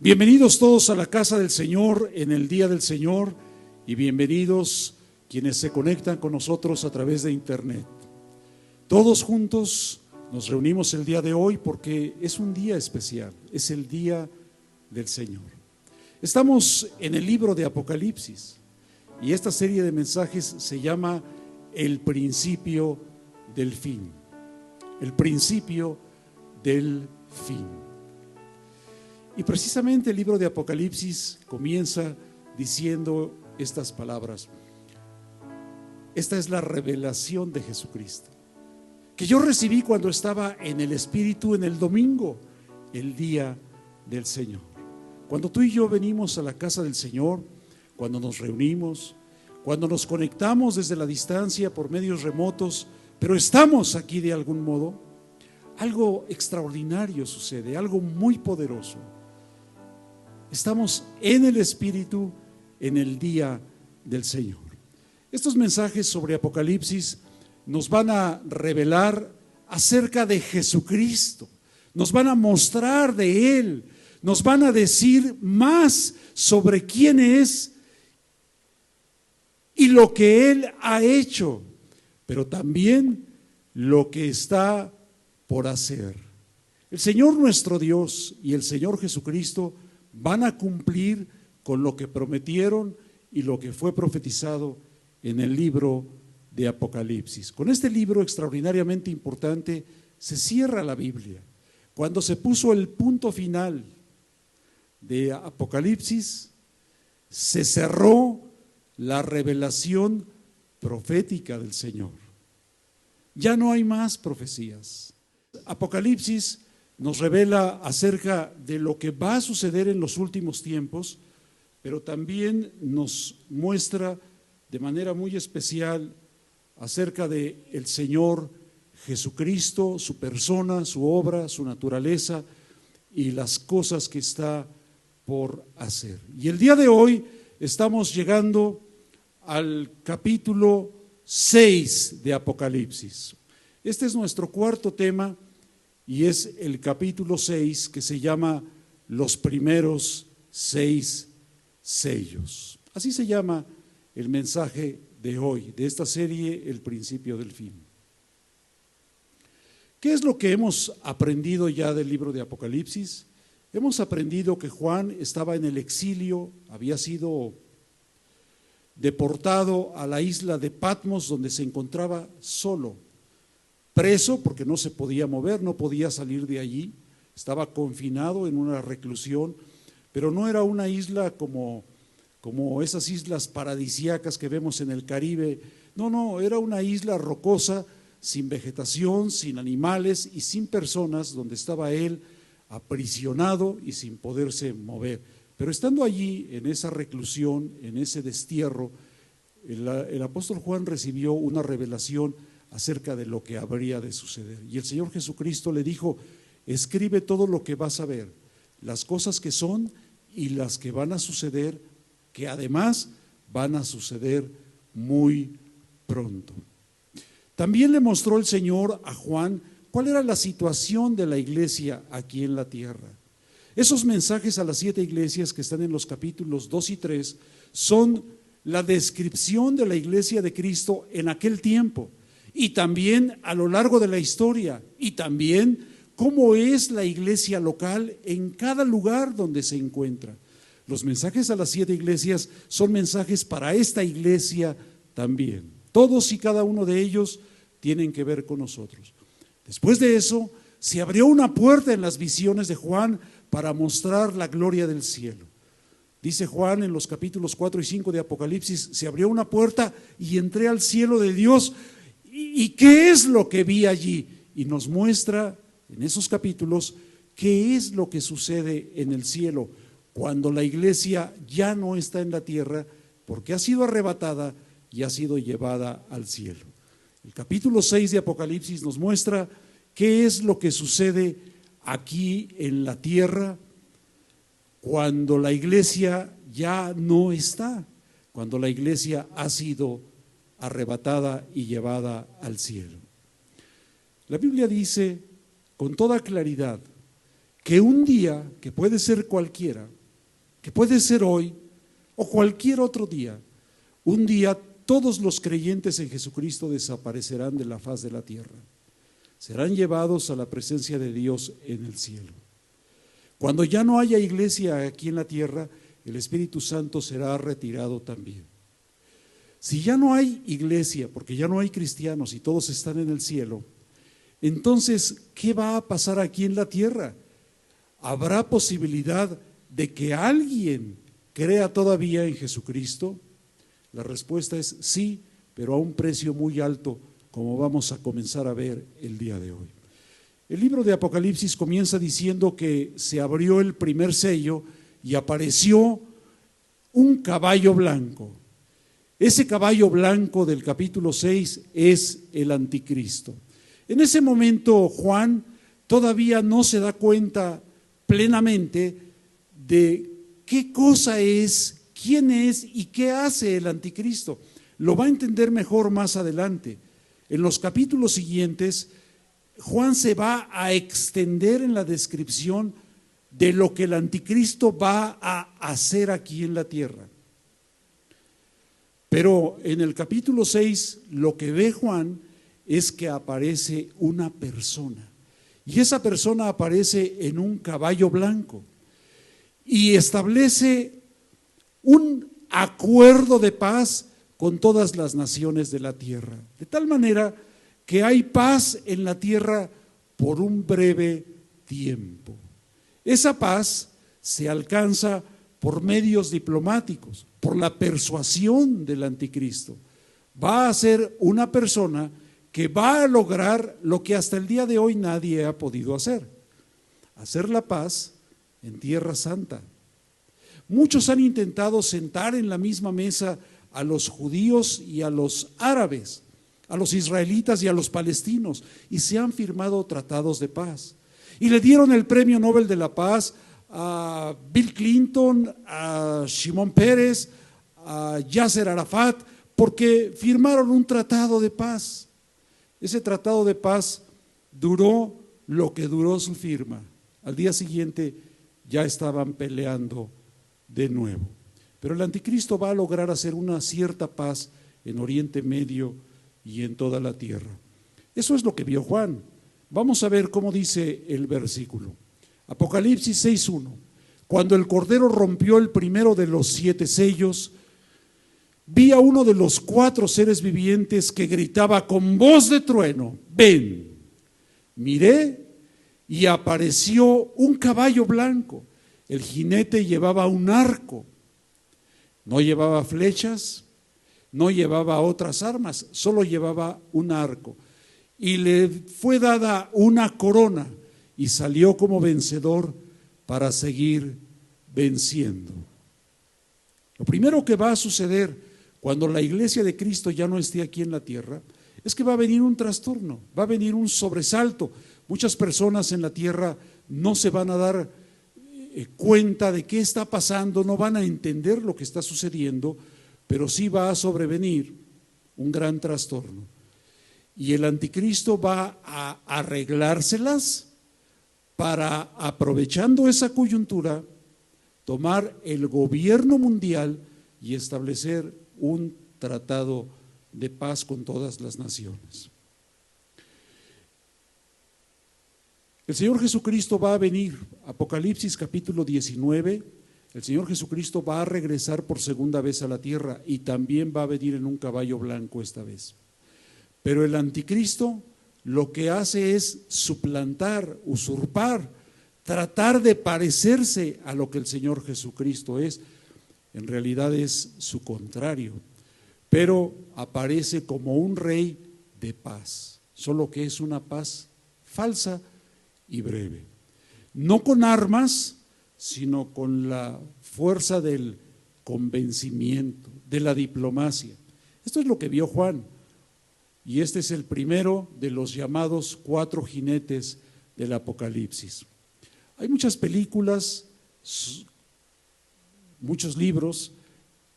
Bienvenidos todos a la casa del Señor en el día del Señor y bienvenidos quienes se conectan con nosotros a través de internet. Todos juntos nos reunimos el día de hoy porque es un día especial, es el día del Señor. Estamos en el libro de Apocalipsis y esta serie de mensajes se llama El principio del fin. El principio del fin. Y precisamente el libro de Apocalipsis comienza diciendo estas palabras. Esta es la revelación de Jesucristo, que yo recibí cuando estaba en el Espíritu en el domingo, el día del Señor. Cuando tú y yo venimos a la casa del Señor, cuando nos reunimos, cuando nos conectamos desde la distancia por medios remotos, pero estamos aquí de algún modo, algo extraordinario sucede, algo muy poderoso. Estamos en el Espíritu en el día del Señor. Estos mensajes sobre Apocalipsis nos van a revelar acerca de Jesucristo, nos van a mostrar de Él, nos van a decir más sobre quién es y lo que Él ha hecho, pero también lo que está por hacer. El Señor nuestro Dios y el Señor Jesucristo van a cumplir con lo que prometieron y lo que fue profetizado en el libro de Apocalipsis. Con este libro extraordinariamente importante se cierra la Biblia. Cuando se puso el punto final de Apocalipsis, se cerró la revelación profética del Señor. Ya no hay más profecías. Apocalipsis nos revela acerca de lo que va a suceder en los últimos tiempos, pero también nos muestra de manera muy especial acerca de el Señor Jesucristo, su persona, su obra, su naturaleza y las cosas que está por hacer. Y el día de hoy estamos llegando al capítulo 6 de Apocalipsis. Este es nuestro cuarto tema. Y es el capítulo 6 que se llama Los primeros 6 sellos. Así se llama el mensaje de hoy, de esta serie, El principio del fin. ¿Qué es lo que hemos aprendido ya del libro de Apocalipsis? Hemos aprendido que Juan estaba en el exilio, había sido deportado a la isla de Patmos, donde se encontraba solo. Preso porque no se podía mover, no podía salir de allí, estaba confinado en una reclusión, pero no era una isla como esas islas paradisíacas que vemos en el Caribe, no, era una isla rocosa, sin vegetación, sin animales y sin personas, donde estaba él aprisionado y sin poderse mover. Pero estando allí, en esa reclusión, en ese destierro, el apóstol Juan recibió una revelación acerca de lo que habría de suceder. Y el Señor Jesucristo le dijo, escribe todo lo que vas a ver, las cosas que son y las que van a suceder, que además van a suceder muy pronto. También le mostró el Señor a Juan cuál era la situación de la iglesia aquí en la tierra. Esos mensajes a las 7 iglesias que están en los capítulos 2 y 3 son la descripción de la iglesia de Cristo en aquel tiempo. Y también a lo largo de la historia, y también cómo es la iglesia local en cada lugar donde se encuentra. Los mensajes a las 7 iglesias son mensajes para esta iglesia también. Todos y cada uno de ellos tienen que ver con nosotros. Después de eso, se abrió una puerta en las visiones de Juan para mostrar la gloria del cielo. Dice Juan en los capítulos 4 y 5 de Apocalipsis, se abrió una puerta y entré al cielo de Dios. ¿Y qué es lo que vi allí? Y nos muestra en esos capítulos qué es lo que sucede en el cielo cuando la iglesia ya no está en la tierra porque ha sido arrebatada y ha sido llevada al cielo. El capítulo 6 de Apocalipsis nos muestra qué es lo que sucede aquí en la tierra cuando la iglesia ya no está, cuando la iglesia ha sido arrebatada y llevada al cielo. La Biblia dice con toda claridad que un día, que puede ser cualquiera, que puede ser hoy o cualquier otro día, un día todos los creyentes en Jesucristo desaparecerán de la faz de la tierra. Serán llevados a la presencia de Dios en el cielo. Cuando ya no haya iglesia aquí en la tierra, el Espíritu Santo será retirado también. Si ya no hay iglesia, porque ya no hay cristianos y todos están en el cielo, entonces, ¿qué va a pasar aquí en la tierra? ¿Habrá posibilidad de que alguien crea todavía en Jesucristo? La respuesta es sí, pero a un precio muy alto, como vamos a comenzar a ver el día de hoy. El libro de Apocalipsis comienza diciendo que se abrió el primer sello y apareció un caballo blanco. Ese caballo blanco del capítulo 6 es el anticristo. En ese momento Juan todavía no se da cuenta plenamente de qué cosa es, quién es y qué hace el anticristo. Lo va a entender mejor más adelante. En los capítulos siguientes, Juan se va a extender en la descripción de lo que el anticristo va a hacer aquí en la tierra. Pero en el capítulo 6, lo que ve Juan es que aparece una persona. Y esa persona aparece en un caballo blanco y establece un acuerdo de paz con todas las naciones de la tierra. De tal manera que hay paz en la tierra por un breve tiempo. Esa paz se alcanza por medios diplomáticos, por la persuasión del anticristo. Va a ser una persona que va a lograr lo que hasta el día de hoy nadie ha podido hacer la paz en Tierra Santa. Muchos han intentado sentar en la misma mesa a los judíos y a los árabes, a los israelitas y a los palestinos, y se han firmado tratados de paz. Y le dieron el premio Nobel de la Paz a Bill Clinton, a Shimon Peres, a Yasser Arafat, porque firmaron un tratado de paz. Ese tratado de paz duró lo que duró su firma. Al día siguiente ya estaban peleando de nuevo. Pero el anticristo va a lograr hacer una cierta paz en Oriente Medio y en toda la tierra. Eso es lo que vio Juan. Vamos a ver cómo dice el versículo. Apocalipsis 6:1. Cuando el Cordero rompió el primero de los 7 sellos, vi a uno de los 4 seres vivientes que gritaba con voz de trueno: ven. Miré y apareció un caballo blanco. El jinete llevaba un arco. No llevaba flechas, no llevaba otras armas, solo llevaba un arco. Y le fue dada una corona y salió como vencedor para seguir venciendo. Lo primero que va a suceder cuando la iglesia de Cristo ya no esté aquí en la tierra es que va a venir un trastorno, va a venir un sobresalto. Muchas personas en la tierra no se van a dar cuenta de qué está pasando, no van a entender lo que está sucediendo, pero sí va a sobrevenir un gran trastorno. Y el anticristo va a arreglárselas para, aprovechando esa coyuntura, tomar el gobierno mundial y establecer un tratado de paz con todas las naciones. El Señor Jesucristo va a venir, Apocalipsis capítulo 19, el Señor Jesucristo va a regresar por segunda vez a la tierra y también va a venir en un caballo blanco esta vez. Pero el anticristo lo que hace es suplantar, usurpar, tratar de parecerse a lo que el Señor Jesucristo es. En realidad es su contrario, pero aparece como un rey de paz, solo que es una paz falsa y breve. No con armas, sino con la fuerza del convencimiento, de la diplomacia. Esto es lo que vio Juan. Y este es el primero de los llamados 4 jinetes del Apocalipsis. Hay muchas películas, muchos libros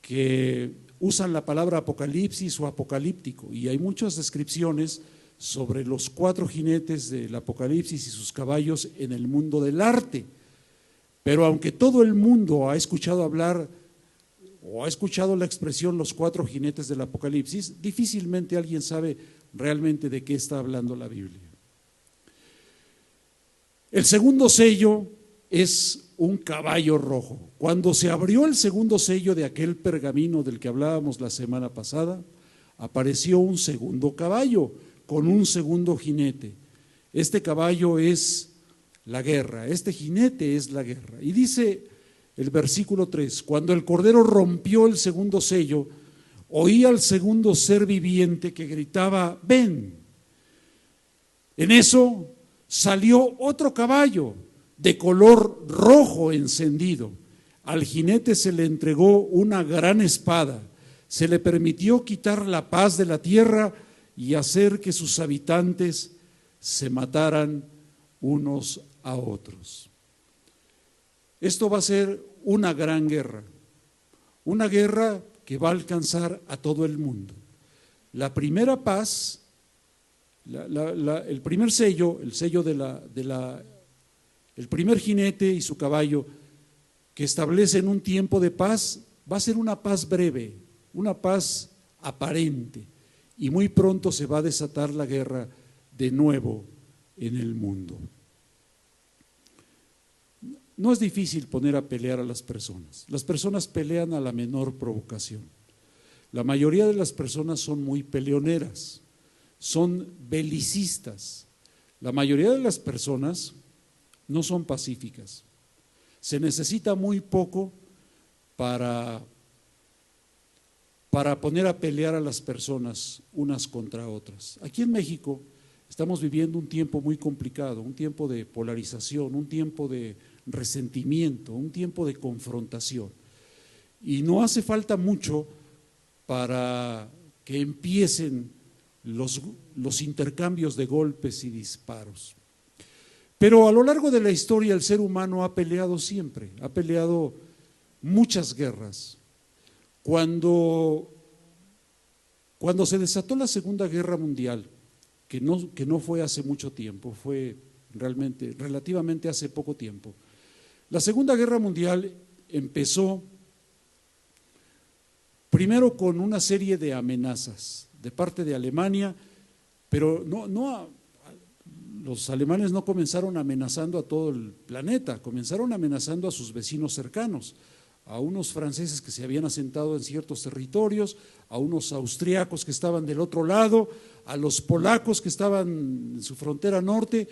que usan la palabra apocalipsis o apocalíptico, y hay muchas descripciones sobre los 4 jinetes del Apocalipsis y sus caballos en el mundo del arte. Pero aunque todo el mundo ha escuchado hablar o ha escuchado la expresión los 4 jinetes del Apocalipsis, difícilmente alguien sabe realmente de qué está hablando la Biblia. El segundo sello es un caballo rojo. Cuando se abrió el segundo sello de aquel pergamino del que hablábamos la semana pasada, apareció un segundo caballo con un segundo jinete. Este caballo es la guerra, este jinete es la guerra. Y dice el versículo 3, cuando el Cordero rompió el segundo sello, oí al segundo ser viviente que gritaba, ven. En eso salió otro caballo de color rojo encendido. Al jinete se le entregó una gran espada. Se le permitió quitar la paz de la tierra y hacer que sus habitantes se mataran unos a otros. Esto va a ser una gran guerra, una guerra que va a alcanzar a todo el mundo. La primera paz, el primer sello, el sello el primer jinete y su caballo, que establecen un tiempo de paz, va a ser una paz breve, una paz aparente, y muy pronto se va a desatar la guerra de nuevo en el mundo. No es difícil poner a pelear a las personas pelean a la menor provocación. La mayoría de las personas son muy peleoneras, son belicistas. La mayoría de las personas no son pacíficas. Se necesita muy poco para poner a pelear a las personas unas contra otras. Aquí en México estamos viviendo un tiempo muy complicado, un tiempo de polarización, un tiempo de resentimiento, un tiempo de confrontación. Y no hace falta mucho para que empiecen los intercambios de golpes y disparos. Pero a lo largo de la historia el ser humano ha peleado siempre, ha peleado muchas guerras. Cuando se desató la Segunda Guerra Mundial, que no fue hace mucho tiempo, fue relativamente hace poco tiempo, la Segunda Guerra Mundial empezó primero con una serie de amenazas de parte de Alemania, pero los alemanes no comenzaron amenazando a todo el planeta, comenzaron amenazando a sus vecinos cercanos, a unos franceses que se habían asentado en ciertos territorios, a unos austriacos que estaban del otro lado, a los polacos que estaban en su frontera norte,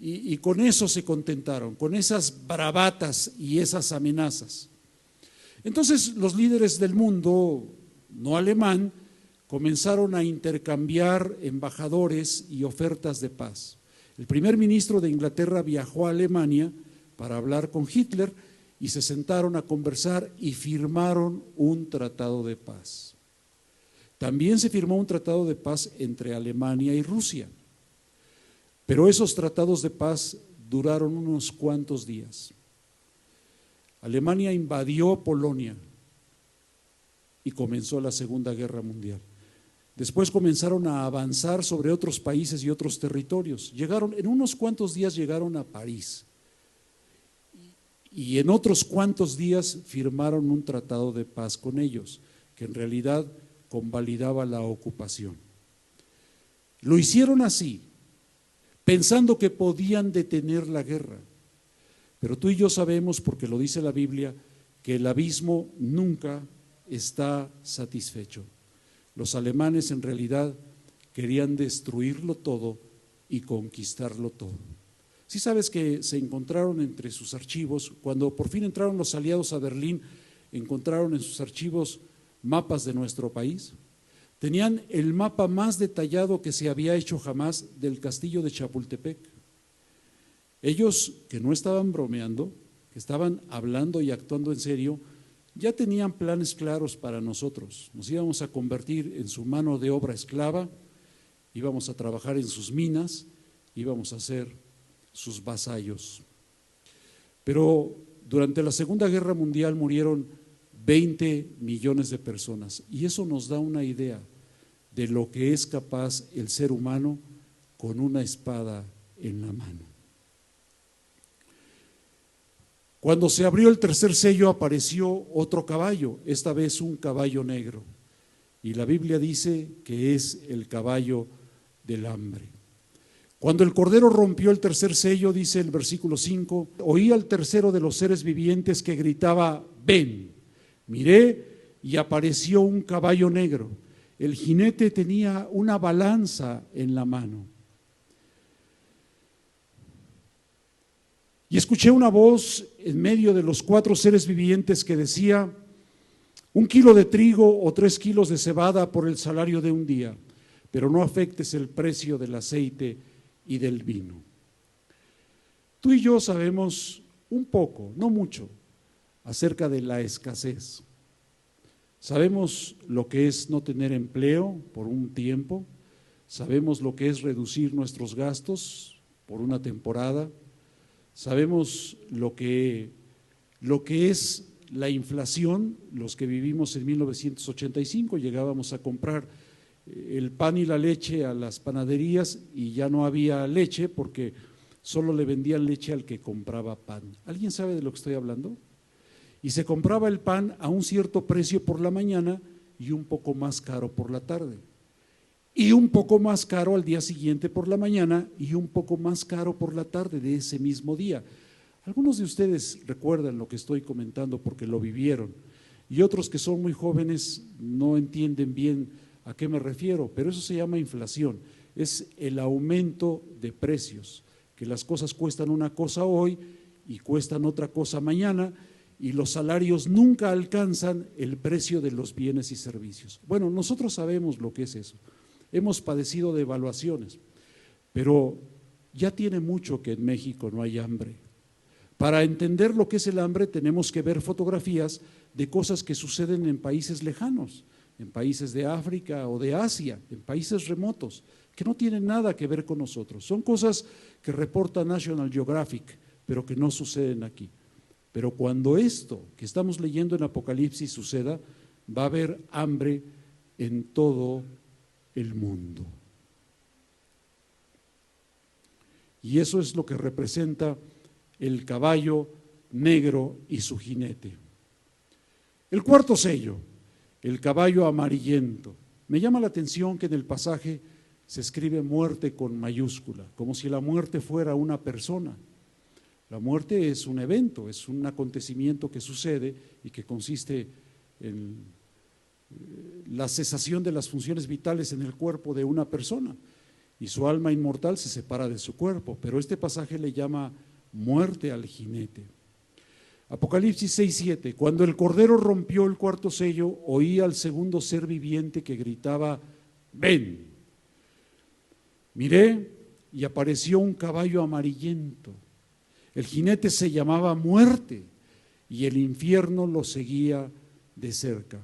y con eso se contentaron, con esas bravatas y esas amenazas. Entonces los líderes del mundo no alemán comenzaron a intercambiar embajadores y ofertas de paz. El primer ministro de Inglaterra viajó a Alemania para hablar con Hitler y se sentaron a conversar y firmaron un tratado de paz. También se firmó un tratado de paz entre Alemania y Rusia, pero esos tratados de paz duraron unos cuantos días. Alemania invadió Polonia y comenzó la Segunda Guerra Mundial. Después comenzaron a avanzar sobre otros países y otros territorios. En unos cuantos días llegaron a París. Y en otros cuantos días firmaron un tratado de paz con ellos, que en realidad convalidaba la ocupación. Lo hicieron así, pensando que podían detener la guerra. Pero tú y yo sabemos, porque lo dice la Biblia, que el abismo nunca está satisfecho. Los alemanes en realidad querían destruirlo todo y conquistarlo todo. ¿Sí sabes que se encontraron entre sus archivos, cuando por fin entraron los aliados a Berlín, encontraron en sus archivos mapas de nuestro país? Tenían el mapa más detallado que se había hecho jamás del castillo de Chapultepec. Ellos, que no estaban bromeando, que estaban hablando y actuando en serio, ya tenían planes claros para nosotros. Nos íbamos a convertir en su mano de obra esclava, íbamos a trabajar en sus minas, íbamos a ser sus vasallos. Pero durante la Segunda Guerra Mundial murieron 20 millones de personas, y eso nos da una idea de lo que es capaz el ser humano con una espada en la mano. Cuando se abrió el tercer sello apareció otro caballo, esta vez un caballo negro, y la Biblia dice que es el caballo del hambre. Cuando el Cordero rompió el tercer sello, dice el versículo 5, oí al tercero de los seres vivientes que gritaba, ven. Miré y apareció un caballo negro. El jinete tenía una balanza en la mano. Y escuché una voz en medio de los 4 seres vivientes que decía, 1 kilo de trigo o 3 kilos de cebada por el salario de un día, pero no afectes el precio del aceite y del vino. Tú y yo sabemos un poco, no mucho, acerca de la escasez. Sabemos lo que es no tener empleo por un tiempo, sabemos lo que es reducir nuestros gastos por una temporada, sabemos lo que es la inflación. Los que vivimos en 1985 llegábamos a comprar el pan y la leche a las panaderías y ya no había leche porque solo le vendían leche al que compraba pan. ¿Alguien sabe de lo que estoy hablando? Y se compraba el pan a un cierto precio por la mañana y un poco más caro por la tarde. Y un poco más caro al día siguiente por la mañana y un poco más caro por la tarde de ese mismo día. Algunos de ustedes recuerdan lo que estoy comentando porque lo vivieron y otros que son muy jóvenes no entienden bien a qué me refiero, pero eso se llama inflación, es el aumento de precios, que las cosas cuestan una cosa hoy y cuestan otra cosa mañana y los salarios nunca alcanzan el precio de los bienes y servicios. Bueno, nosotros sabemos lo que es eso, hemos padecido devaluaciones, pero ya tiene mucho que en México no hay hambre. Para entender lo que es el hambre tenemos que ver fotografías de cosas que suceden en países lejanos, en países de África o de Asia, en países remotos, que no tienen nada que ver con nosotros. Son cosas que reporta National Geographic, pero que no suceden aquí. Pero cuando esto que estamos leyendo en Apocalipsis suceda, va a haber hambre en todo el mundo. Y eso es lo que representa el caballo negro y su jinete. El cuarto sello, el caballo amarillento. Me llama la atención que en el pasaje se escribe muerte con mayúscula, como si la muerte fuera una persona. La muerte es un evento, es un acontecimiento que sucede y que consiste en la cesación de las funciones vitales en el cuerpo de una persona y su alma inmortal se separa de su cuerpo, pero este pasaje le llama muerte al jinete. Apocalipsis 6:7, cuando el Cordero rompió el cuarto sello, oí al segundo ser viviente que gritaba, ven. Miré y apareció un caballo amarillento. El jinete se llamaba Muerte y el infierno lo seguía de cerca.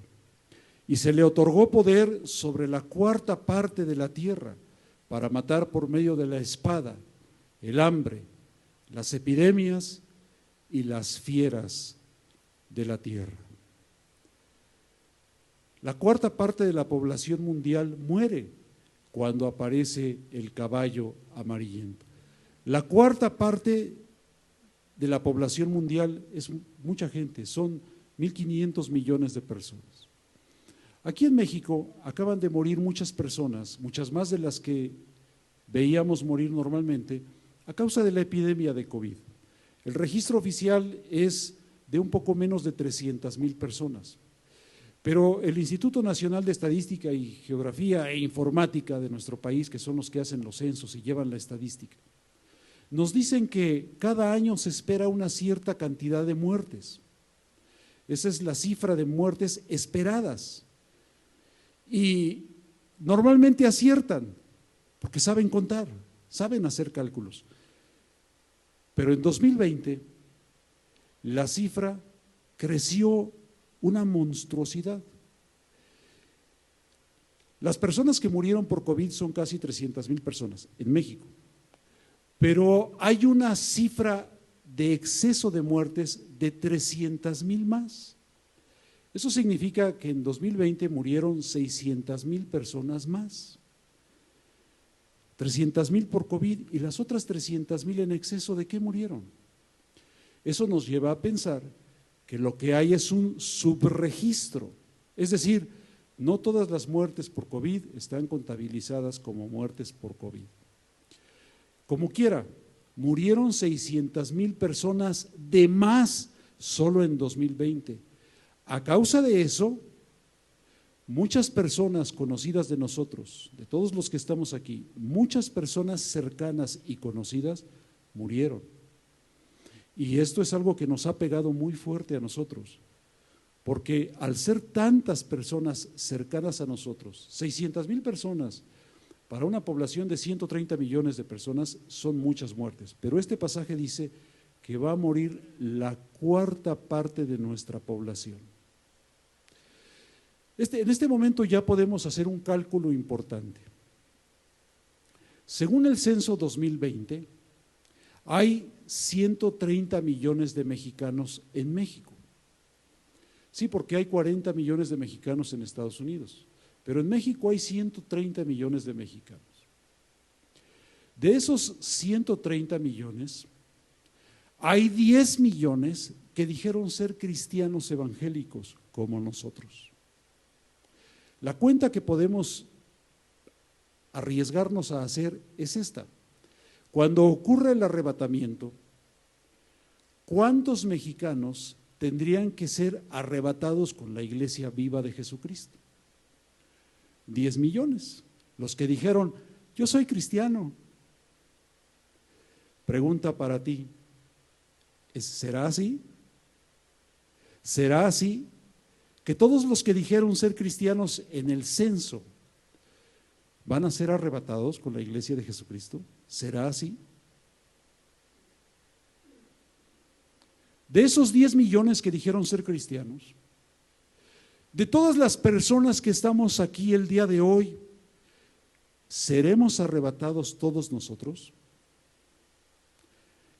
Y se le otorgó poder sobre la cuarta parte de la tierra para matar por medio de la espada, el hambre, las epidemias y las fieras de la tierra. La cuarta parte de la población mundial muere cuando aparece el caballo amarillento. La cuarta parte de la población mundial es mucha gente, son 1.500 millones de personas. Aquí en México acaban de morir muchas personas, muchas más de las que veíamos morir normalmente, a causa de la epidemia de COVID. El registro oficial es de un poco menos de 300,000 personas, pero el Instituto Nacional de Estadística y Geografía e Informática de nuestro país, que son los que hacen los censos y llevan la estadística, nos dicen que cada año se espera una cierta cantidad de muertes. Esa es la cifra de muertes esperadas. Y normalmente aciertan, porque saben contar, saben hacer cálculos. Pero en 2020 la cifra creció una monstruosidad. Las personas que murieron por COVID son casi 300,000 personas en México, pero hay una cifra de exceso de muertes de 300,000 más. Eso significa que en 2020 murieron 600,000 personas más. 300,000 por COVID y las otras 300,000 en exceso, ¿de qué murieron? Eso nos lleva a pensar que lo que hay es un subregistro, es decir, no todas las muertes por COVID están contabilizadas como muertes por COVID. Como quiera, murieron 600,000 personas de más solo en 2020. A causa de eso, muchas personas conocidas de nosotros, de todos los que estamos aquí, muchas personas cercanas y conocidas murieron. Y esto es algo que nos ha pegado muy fuerte a nosotros, porque al ser tantas personas cercanas a nosotros, 600,000 personas, para una población de 130 millones de personas son muchas muertes, pero este pasaje dice que va a morir la cuarta parte de nuestra población. En este momento ya podemos hacer un cálculo importante. Según el censo 2020, hay 130 millones de mexicanos en México. Sí, porque hay 40 millones de mexicanos en Estados Unidos, pero en México hay 130 millones de mexicanos. De esos 130 millones, hay 10 millones que dijeron ser cristianos evangélicos como nosotros. La cuenta que podemos arriesgarnos a hacer es esta. Cuando ocurre el arrebatamiento, ¿cuántos mexicanos tendrían que ser arrebatados con la iglesia viva de Jesucristo? 10 millones, los que dijeron, yo soy cristiano. Pregunta para ti, ¿será así? ¿Será así que todos los que dijeron ser cristianos en el censo van a ser arrebatados con la iglesia de Jesucristo? ¿Será así? De esos 10 millones que dijeron ser cristianos, de todas las personas que estamos aquí el día de hoy, ¿seremos arrebatados todos nosotros?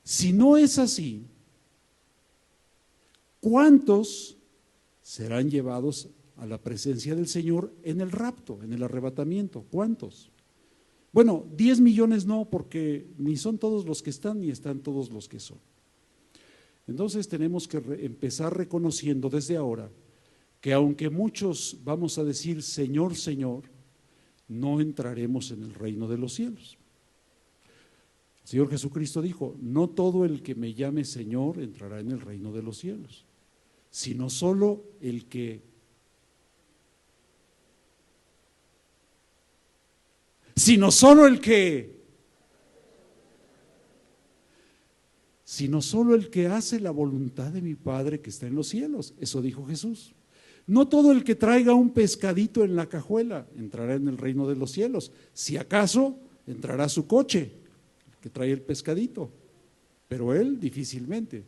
Si no es así, ¿cuántos serán llevados a la presencia del Señor en el rapto, en el arrebatamiento? ¿Cuántos? Bueno, 10 millones no, porque ni son todos los que están, ni están todos los que son. Entonces tenemos que empezar reconociendo desde ahora que aunque muchos vamos a decir Señor, Señor, no entraremos en el reino de los cielos. El Señor Jesucristo dijo, no todo el que me llame Señor entrará en el reino de los cielos, sino solo el que hace la voluntad de mi Padre que está en los cielos. Eso dijo Jesús. No todo el que traiga un pescadito en la cajuela entrará en el reino de los cielos. Si acaso entrará su coche, el que trae el pescadito, pero él difícilmente.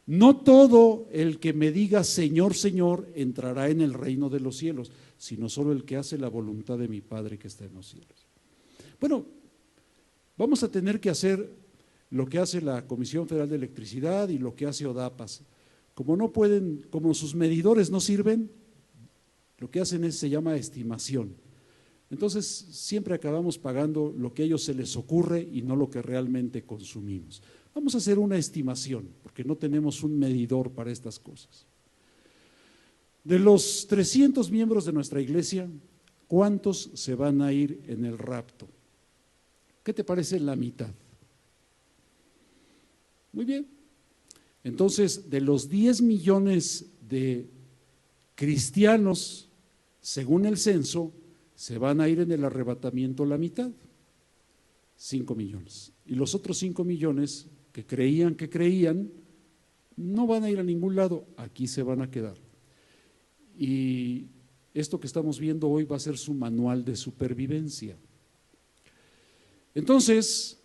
No todo el que me diga Señor, Señor entrará en el reino de los cielos, sino solo el que hace la voluntad de mi Padre que está en los cielos. Bueno, vamos a tener que hacer lo que hace la Comisión Federal de Electricidad y lo que hace ODAPAS. Como no pueden, como sus medidores no sirven, lo que hacen se llama estimación. Entonces siempre acabamos pagando lo que a ellos se les ocurre y no lo que realmente consumimos. Vamos a hacer una estimación, porque no tenemos un medidor para estas cosas. De los 300 miembros de nuestra iglesia, ¿cuántos se van a ir en el rapto? ¿Qué te parece la mitad? Muy bien. Entonces, de los 10 millones de cristianos, según el censo, se van a ir en el arrebatamiento la mitad, 5 millones. Y los otros 5 millones que creían, no van a ir a ningún lado, aquí se van a quedar. Y esto que estamos viendo hoy va a ser su manual de supervivencia. Entonces,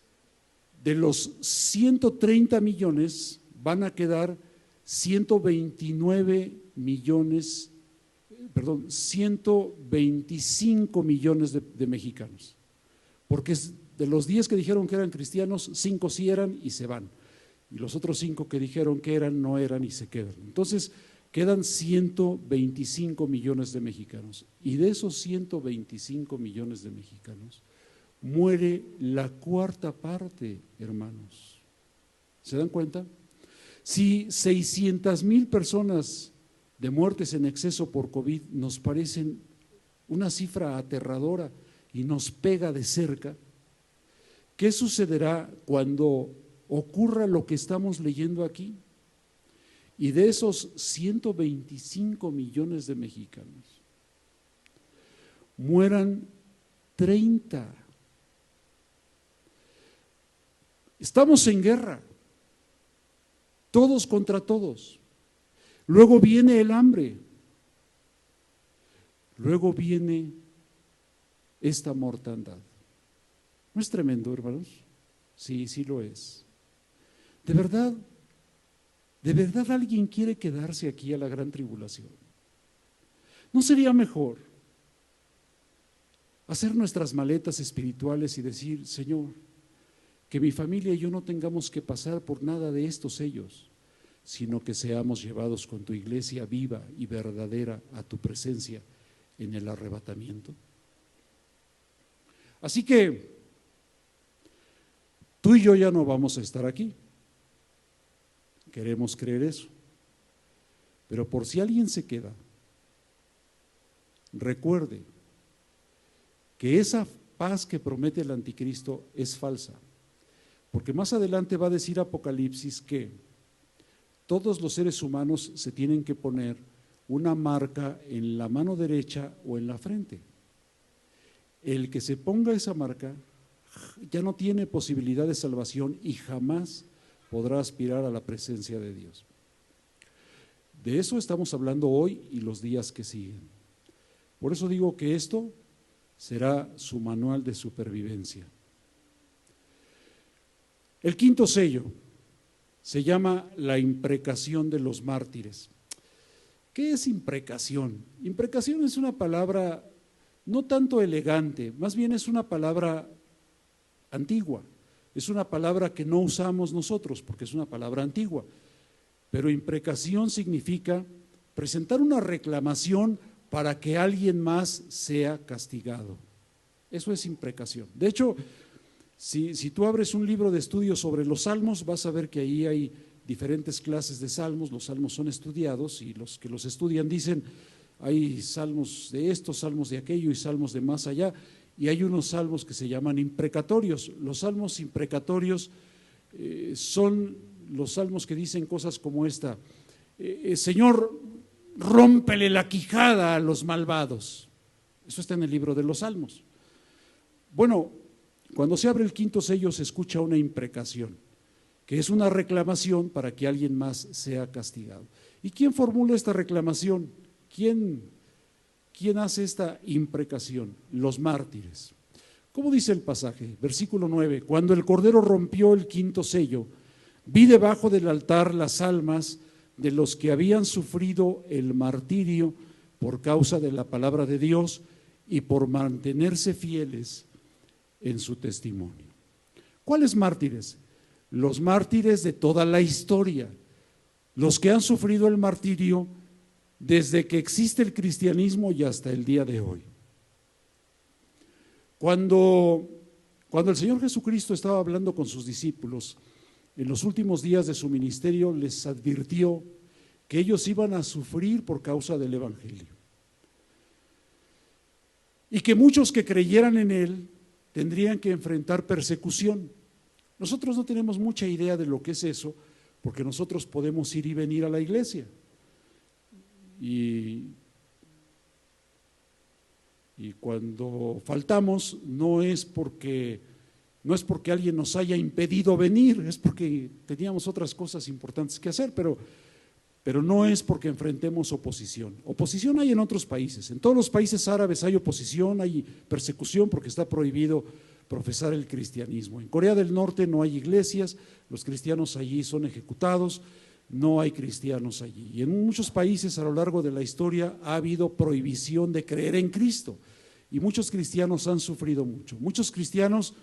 de los 130 millones van a quedar 125 millones de mexicanos, porque de los 10 que dijeron que eran cristianos, 5 sí eran y se van, y los otros 5 que dijeron que eran, no eran y se quedan. Entonces quedan 125 millones de mexicanos, y de esos 125 millones de mexicanos, muere la cuarta parte, hermanos. ¿Se dan cuenta? Si 600,000 personas de muertes en exceso por COVID nos parecen una cifra aterradora y nos pega de cerca, ¿qué sucederá cuando ocurra lo que estamos leyendo aquí? Y de esos 125 millones de mexicanos, mueran 30. Estamos en guerra, todos contra todos. Luego viene el hambre, luego viene esta mortandad. ¿No es tremendo, hermanos? Sí, sí lo es. ¿De verdad alguien quiere quedarse aquí a la gran tribulación? ¿No sería mejor hacer nuestras maletas espirituales y decir, Señor, que mi familia y yo no tengamos que pasar por nada de estos sellos, sino que seamos llevados con tu iglesia viva y verdadera a tu presencia en el arrebatamiento? Así que tú y yo ya no vamos a estar aquí. Queremos creer eso. Pero por si alguien se queda, recuerde que esa paz que promete el anticristo es falsa. Porque más adelante va a decir Apocalipsis que todos los seres humanos se tienen que poner una marca en la mano derecha o en la frente. El que se ponga esa marca ya no tiene posibilidad de salvación y jamás podrá aspirar a la presencia de Dios. De eso estamos hablando hoy y los días que siguen. Por eso digo que esto será su manual de supervivencia. El quinto sello se llama la imprecación de los mártires. ¿Qué es imprecación? Imprecación es una palabra no tanto elegante, más bien es una palabra antigua, es una palabra que no usamos nosotros porque es una palabra antigua, pero imprecación significa presentar una reclamación para que alguien más sea castigado. Eso es imprecación. De hecho, si tú abres un libro de estudio sobre los salmos, vas a ver que ahí hay diferentes clases de salmos. Los salmos son estudiados y los que los estudian dicen, hay salmos de esto, salmos de aquello y salmos de más allá, y hay unos salmos que se llaman imprecatorios. Los salmos imprecatorios son los salmos que dicen cosas como esta: Señor, rómpele la quijada a los malvados. Eso está en el libro de los salmos. Bueno, cuando se abre el quinto sello se escucha una imprecación, que es una reclamación para que alguien más sea castigado. ¿Y quién formula esta reclamación? ¿Quién hace esta imprecación? Los mártires. ¿Cómo dice el pasaje? Versículo 9: cuando el Cordero rompió el quinto sello, vi debajo del altar las almas de los que habían sufrido el martirio por causa de la palabra de Dios y por mantenerse fieles en su testimonio. ¿Cuáles mártires? Los mártires de toda la historia, los que han sufrido el martirio desde que existe el cristianismo y hasta el día de hoy. Cuando el Señor Jesucristo estaba hablando con sus discípulos, en los últimos días de su ministerio les advirtió que ellos iban a sufrir por causa del Evangelio. Y que muchos que creyeran en Él tendrían que enfrentar persecución. Nosotros no tenemos mucha idea de lo que es eso, porque nosotros podemos ir y venir a la iglesia. Y cuando faltamos no es porque alguien nos haya impedido venir, es porque teníamos otras cosas importantes que hacer, pero no es porque enfrentemos oposición. Oposición hay en otros países, en todos los países árabes hay oposición, hay persecución porque está prohibido profesar el cristianismo. En Corea del Norte no hay iglesias, los cristianos allí son ejecutados, no hay cristianos allí. Y en muchos países a lo largo de la historia ha habido prohibición de creer en Cristo y muchos cristianos han sufrido mucho. Muchos cristianos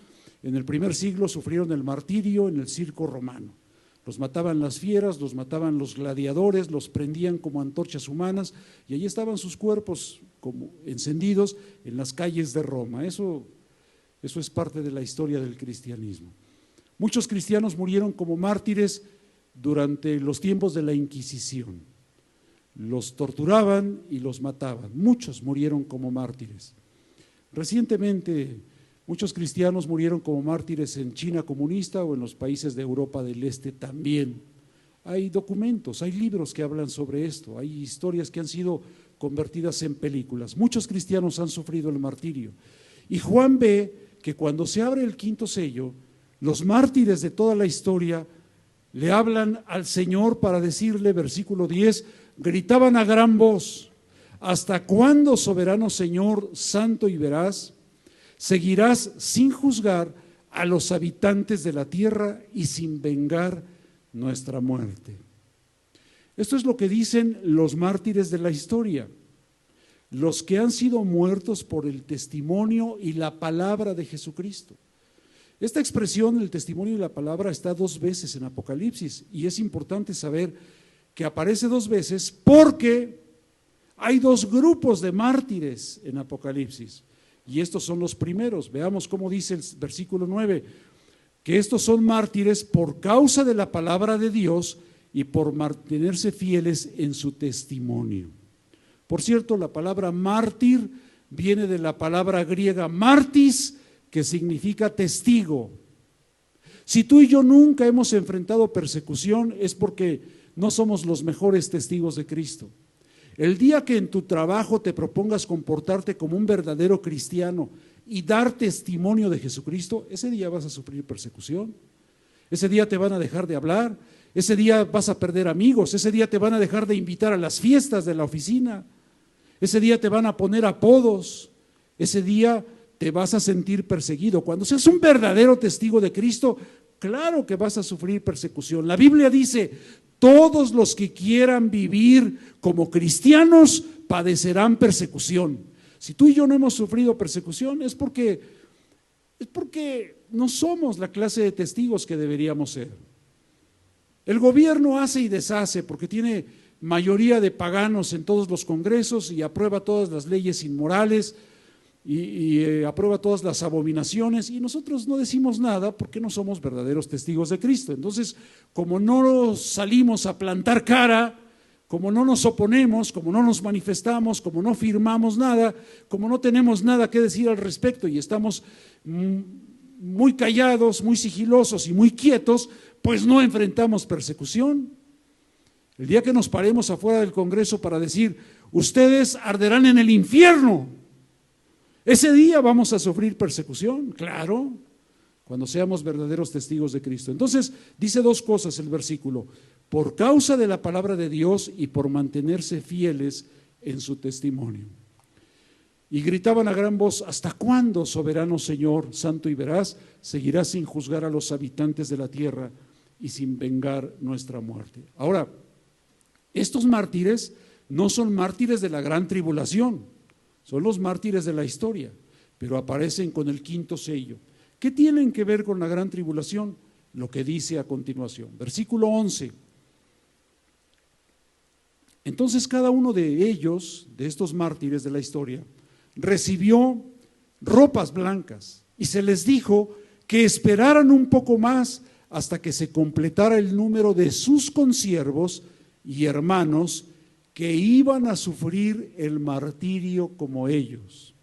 en el primer siglo sufrieron el martirio en el circo romano. Los mataban las fieras, los mataban los gladiadores, los prendían como antorchas humanas y allí estaban sus cuerpos como encendidos en las calles de Roma. Eso Eso es parte de la historia del cristianismo. Muchos cristianos murieron como mártires durante los tiempos de la Inquisición. Los torturaban y los mataban. Muchos murieron como mártires. Recientemente, muchos cristianos murieron como mártires en China comunista o en los países de Europa del Este también. Hay documentos, hay libros que hablan sobre esto, hay historias que han sido convertidas en películas. Muchos cristianos han sufrido el martirio. Y Juan ve que cuando se abre el quinto sello, los mártires de toda la historia le hablan al Señor para decirle, versículo 10, gritaban a gran voz: ¿hasta cuándo, soberano Señor, santo y veraz, seguirás sin juzgar a los habitantes de la tierra y sin vengar nuestra muerte? Esto es lo que dicen los mártires de la historia, los que han sido muertos por el testimonio y la palabra de Jesucristo. Esta expresión, el testimonio y la palabra, está 2 veces en Apocalipsis, y es importante saber que aparece 2 veces porque hay 2 grupos de mártires en Apocalipsis, y estos son los primeros. Veamos cómo dice el versículo 9, que estos son mártires por causa de la palabra de Dios y por mantenerse fieles en su testimonio. Por cierto, la palabra mártir viene de la palabra griega martis, que significa testigo. Si tú y yo nunca hemos enfrentado persecución, es porque no somos los mejores testigos de Cristo. El día que en tu trabajo te propongas comportarte como un verdadero cristiano y dar testimonio de Jesucristo, ese día vas a sufrir persecución. Ese día te van a dejar de hablar, ese día vas a perder amigos, ese día te van a dejar de invitar a las fiestas de la oficina, ese día te van a poner apodos, ese día te vas a sentir perseguido. Cuando seas un verdadero testigo de Cristo, claro que vas a sufrir persecución. La Biblia dice: todos los que quieran vivir como cristianos padecerán persecución. Si tú y yo no hemos sufrido persecución, es porque no somos la clase de testigos que deberíamos ser. El gobierno hace y deshace porque tiene mayoría de paganos en todos los congresos y aprueba todas las leyes inmorales y aprueba todas las abominaciones, y nosotros no decimos nada porque no somos verdaderos testigos de Cristo. Entonces, como no salimos a plantar cara, como no nos oponemos, como no nos manifestamos, como no firmamos nada, como no tenemos nada que decir al respecto y estamos muy callados, muy sigilosos y muy quietos, pues no enfrentamos persecución. El día que nos paremos afuera del Congreso para decir: ustedes arderán en el infierno, ese día vamos a sufrir persecución, claro, cuando seamos verdaderos testigos de Cristo. Entonces, dice 2 cosas el versículo: por causa de la palabra de Dios y por mantenerse fieles en su testimonio. Y gritaban a gran voz: ¿hasta cuándo, soberano Señor, santo y veraz, seguirás sin juzgar a los habitantes de la tierra y sin vengar nuestra muerte? Ahora, estos mártires no son mártires de la gran tribulación, son los mártires de la historia, pero aparecen con el quinto sello. ¿Qué tienen que ver con la gran tribulación? Lo que dice a continuación, versículo 11. Entonces cada uno de ellos, de estos mártires de la historia, recibió ropas blancas y se les dijo que esperaran un poco más hasta que se completara el número de sus consiervos y hermanos que iban a sufrir el martirio como ellos.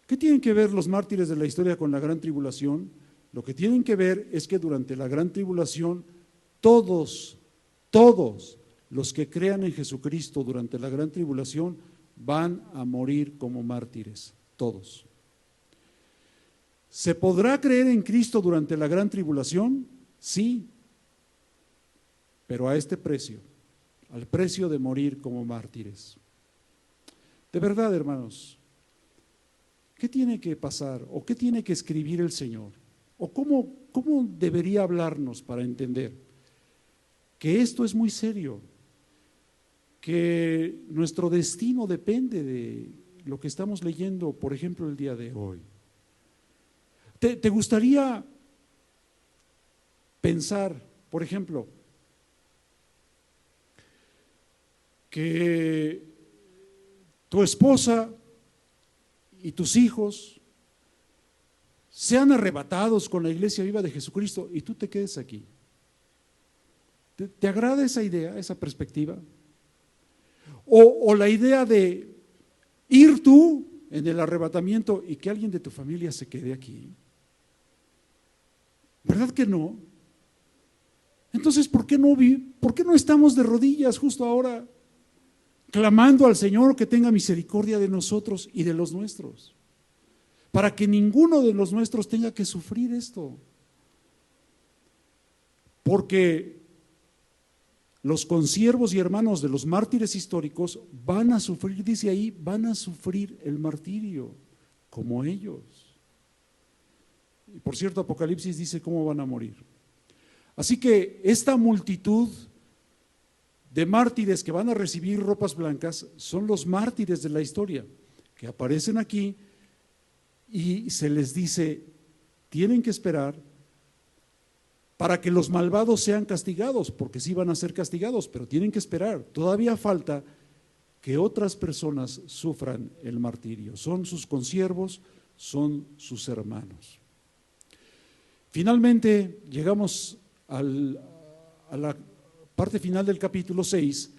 ¿Qué tienen que ver los mártires de la historia con la gran tribulación? Lo que tienen que ver es que durante la gran tribulación todos los que crean en Jesucristo durante la gran tribulación van a morir como mártires, todos. ¿Se podrá creer en Cristo durante la gran tribulación? Sí, pero a este precio, al precio de morir como mártires. De verdad, hermanos, ¿qué tiene que pasar o qué tiene que escribir el Señor? ¿O cómo debería hablarnos para entender que esto es muy serio? Que nuestro destino depende de lo que estamos leyendo, por ejemplo, el día de hoy. ¿Te gustaría pensar, por ejemplo, que tu esposa y tus hijos sean arrebatados con la iglesia viva de Jesucristo y tú te quedes aquí. ¿Te agrada esa idea, esa perspectiva? O la idea de ir tú en el arrebatamiento y que alguien de tu familia se quede aquí. ¿Verdad que no? Entonces, ¿por qué no estamos de rodillas justo ahora, clamando al Señor que tenga misericordia de nosotros y de los nuestros? Para que ninguno de los nuestros tenga que sufrir esto. Porque los consiervos y hermanos de los mártires históricos van a sufrir, dice ahí, van a sufrir el martirio, como ellos. Y por cierto, Apocalipsis dice cómo van a morir. Así que esta multitud de mártires que van a recibir ropas blancas son los mártires de la historia, que aparecen aquí y se les dice, tienen que esperar para que los malvados sean castigados, porque sí van a ser castigados, pero tienen que esperar. Todavía falta que otras personas sufran el martirio. Son sus consiervos, son sus hermanos. Finalmente llegamos a la parte final del capítulo 6,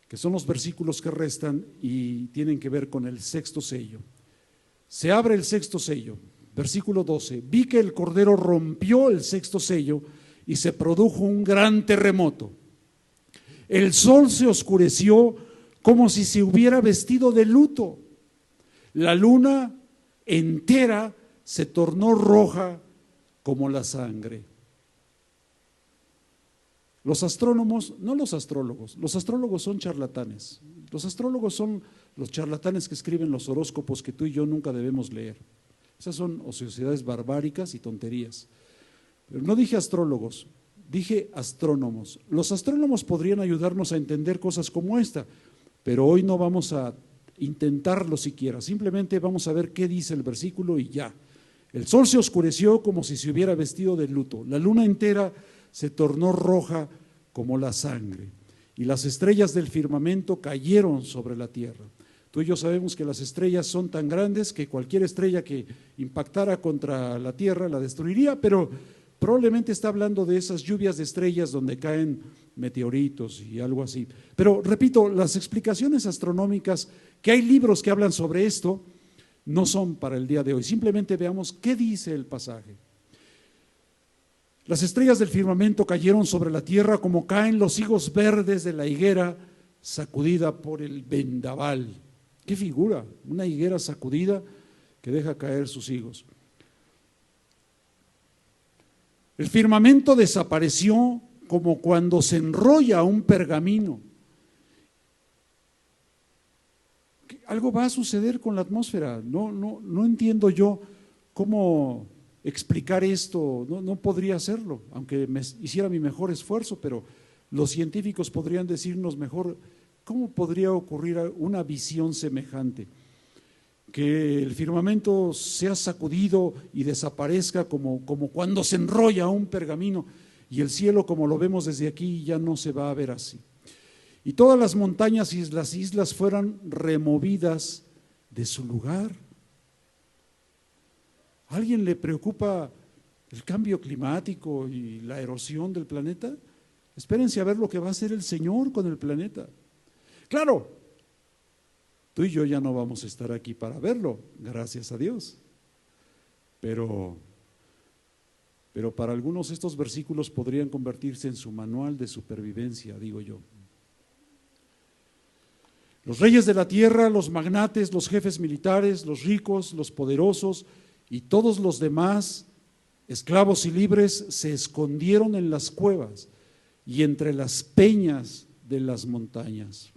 que son los versículos que restan y tienen que ver con el sexto sello. Se abre el sexto sello, versículo 12. Vi que el Cordero rompió el sexto sello y se produjo un gran terremoto. El sol se oscureció como si se hubiera vestido de luto. La luna entera se tornó roja como la sangre. Los astrónomos, no los astrólogos son charlatanes. Los astrólogos son los charlatanes que escriben los horóscopos que tú y yo nunca debemos leer. Esas son ociosidades barbáricas y tonterías. Pero no dije astrólogos, dije astrónomos. Los astrónomos podrían ayudarnos a entender cosas como esta, pero hoy no vamos a intentarlo siquiera. Simplemente vamos a ver qué dice el versículo y ya. El sol se oscureció como si se hubiera vestido de luto. La luna entera se tornó roja como la sangre, y las estrellas del firmamento cayeron sobre la tierra. Tú y yo sabemos que las estrellas son tan grandes que cualquier estrella que impactara contra la tierra la destruiría, pero probablemente está hablando de esas lluvias de estrellas donde caen meteoritos y algo así. Pero repito, las explicaciones astronómicas, que hay libros que hablan sobre esto, no son para el día de hoy. Simplemente veamos qué dice el pasaje. Las estrellas del firmamento cayeron sobre la tierra como caen los higos verdes de la higuera sacudida por el vendaval. ¿Qué figura? Una higuera sacudida que deja caer sus higos. El firmamento desapareció como cuando se enrolla un pergamino. Algo va a suceder con la atmósfera. No entiendo yo cómo explicar esto, no podría hacerlo, aunque me hiciera mi mejor esfuerzo, pero los científicos podrían decirnos mejor cómo podría ocurrir una visión semejante, que el firmamento sea sacudido y desaparezca como cuando se enrolla un pergamino, y el cielo, como lo vemos desde aquí, ya no se va a ver así. Y todas las montañas y las islas fueran removidas de su lugar. ¿A alguien le preocupa el cambio climático y la erosión del planeta? Espérense a ver lo que va a hacer el Señor con el planeta. Claro, tú y yo ya no vamos a estar aquí para verlo, gracias a Dios. Pero para algunos estos versículos podrían convertirse en su manual de supervivencia, digo yo. Los reyes de la tierra, los magnates, los jefes militares, los ricos, los poderosos y todos los demás, esclavos y libres, se escondieron en las cuevas y entre las peñas de las montañas.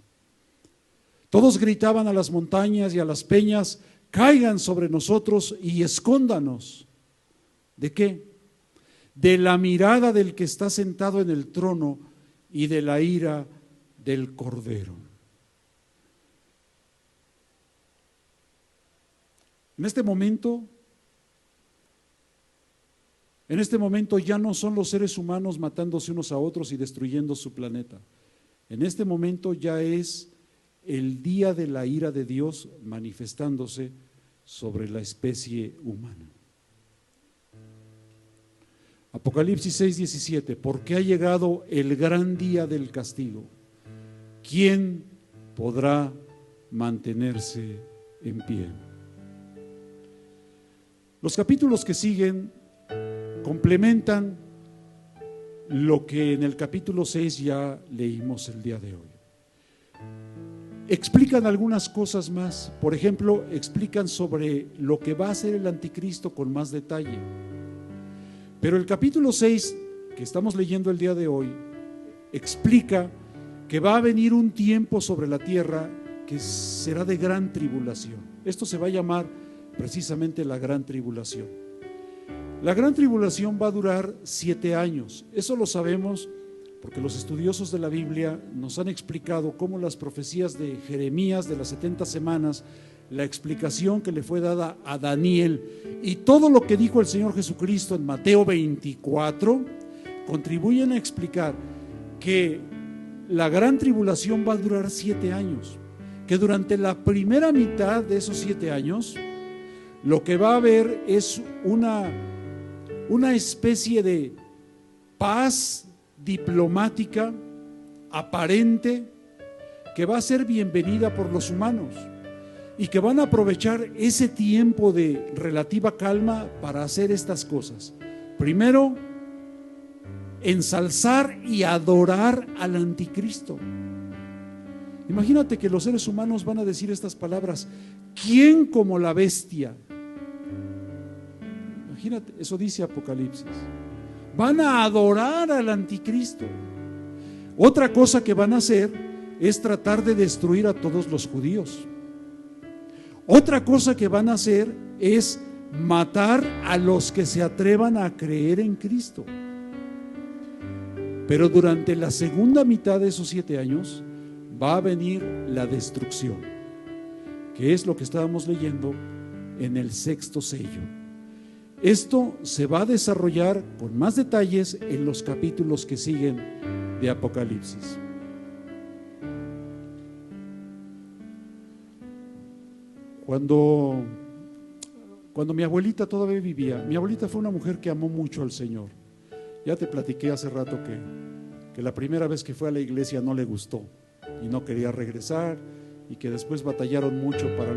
Todos gritaban a las montañas y a las peñas: caigan sobre nosotros y escóndanos. ¿De qué? De la mirada del que está sentado en el trono y de la ira del Cordero. En este momento ya no son los seres humanos matándose unos a otros y destruyendo su planeta. En este momento ya es el día de la ira de Dios manifestándose sobre la especie humana. Apocalipsis 6:17, porque ha llegado el gran día del castigo. ¿Quién podrá mantenerse en pie? Los capítulos que siguen complementan lo que en el capítulo 6 ya leímos el día de hoy. Explican algunas cosas más. Por ejemplo, explican sobre lo que va a hacer el anticristo con más detalle. Pero el capítulo 6 que estamos leyendo el día de hoy explica que va a venir un tiempo sobre la tierra que será de gran tribulación. Esto se va a llamar precisamente la gran tribulación. La gran tribulación va a durar 7 años. Eso lo sabemos porque los estudiosos de la Biblia nos han explicado cómo las profecías de Jeremías de las 70 semanas, la explicación que le fue dada a Daniel y todo lo que dijo el Señor Jesucristo en Mateo 24 contribuyen a explicar que la gran tribulación va a durar 7 años, que durante la primera mitad de esos 7 años lo que va a haber es una especie de paz diplomática aparente que va a ser bienvenida por los humanos y que van a aprovechar ese tiempo de relativa calma para hacer estas cosas. Primero, ensalzar y adorar al anticristo. Imagínate que los seres humanos van a decir estas palabras: ¿quién como la bestia? Imagínate, eso dice Apocalipsis. Van a adorar al anticristo. Otra cosa que van a hacer es tratar de destruir a todos los judíos. Otra cosa que van a hacer es matar a los que se atrevan a creer en Cristo. Pero durante la segunda mitad de esos 7 años va a venir la destrucción, que es lo que estábamos leyendo en el 6º sello. Esto se va a desarrollar con más detalles en los capítulos que siguen de Apocalipsis. Cuando mi abuelita todavía vivía, mi abuelita fue una mujer que amó mucho al Señor. Ya te platiqué hace rato que la primera vez que fue a la iglesia no le gustó y no quería regresar, y que después batallaron mucho para